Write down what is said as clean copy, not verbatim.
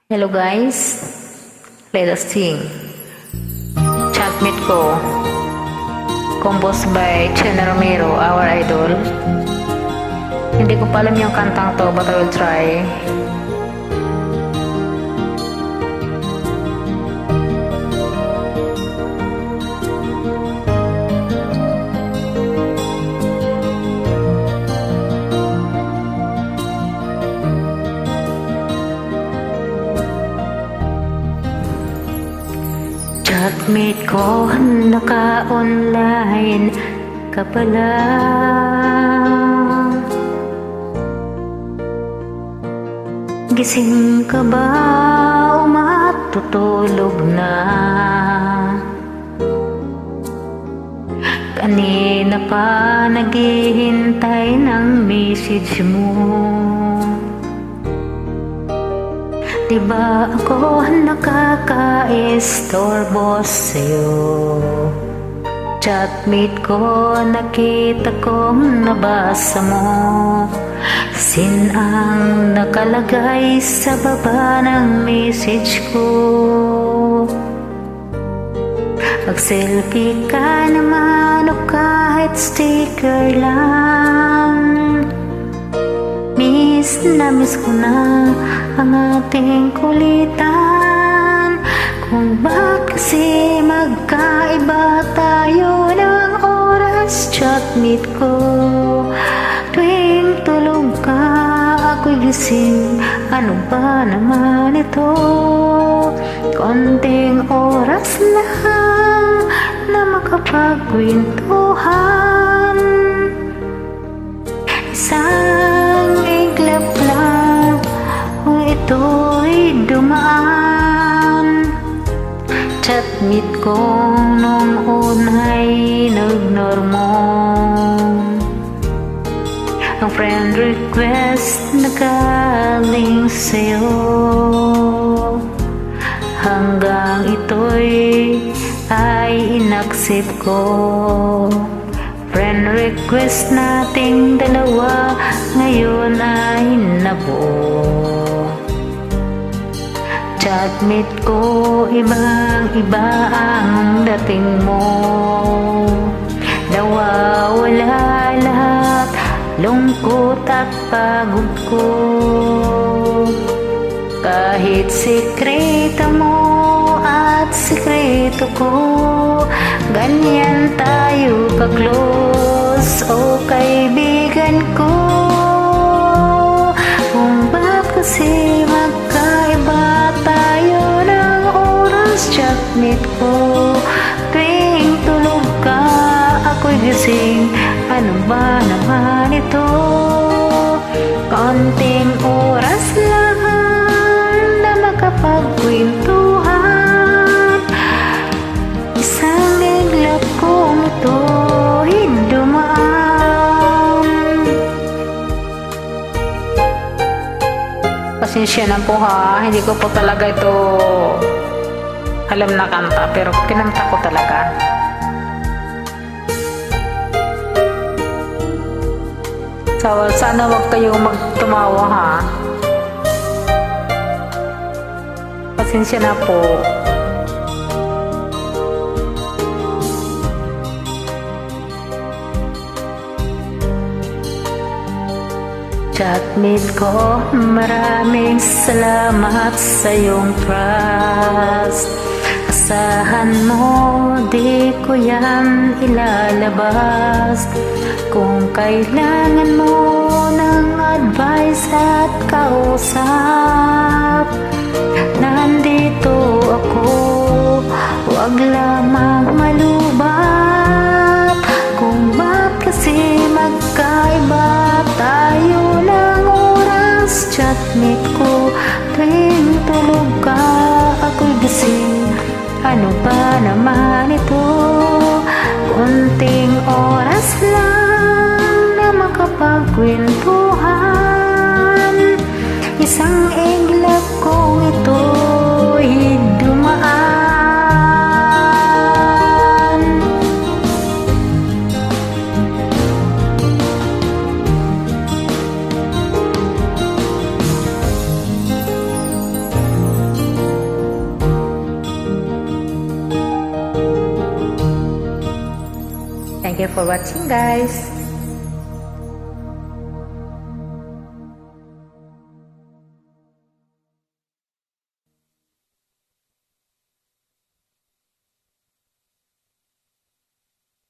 Hello guys, let us sing Chatmeet Ko, composed by Chena Romero, our idol. Hindi ko pa alam yung kantang to, but I will try. Chatmeet ko, naka-online ka pala. Gising ka ba o matutulog na? Kanina pa naghihintay ng message mo. Diba ako nakaka-istorbo sa'yo? Chatmeet ko, nakita kong nabasa mo. Sin ang nakalagay sa baba ng message ko. Mag-selfie ka naman o kahit sticker lang. Miss na miss ko na ang ating kulitan. Kung bakit kasi magkaiba tayo ng oras. Chatmeet ko, tuwing tulog ka ako'y gising. Ano ba naman ito? Konting oras lang na makapagkwentuhan. Isang iglap lang kung ito'y dumaan. Chatmeet ko nung una'y nag-ignore mo. Ang friend request na galing sa'yo, hanggang ito'y ay inaccept ko. Friend request nating dalawa ngayon ay nabuo. Chatmeet ko, ibang iba ang dating mo. Nawawala lahat, lungkot at pagod ko. Kahit sikreto mo at sikreto ko, ganyan tayo ka-close, o kaibigan ko. Kung bakit kasi magkaiba tayo ng oras. Chatmeet ko, tuwing tulog ka ako'y gising. Ano ba naman ito? Konting oras lang na makapagkwentuhan. Isang iglap kong ito'y dumaan. Pasensya na po ha, hindi ko po talaga ito alam na kanta, pero kinanta ko talaga. So, sana wag kayong magtumawa ha. Pasensya na po. Chatmeet ko, maraming salamat sa iyong trust. Asahan mo, di ko yan ilalabas. Kung kailangan mo ng advice at kausap, nandito ako, wag lamang malubat. Kung bakit kasi magkaiba tayo ng oras. Chatmeet ko, tuwing tulog ka ako'y gising. Ano ba naman ito? Konting oras lang na makapagkwentuhan. Isang iglap kong ito'y dumaan. Thank you for watching guys.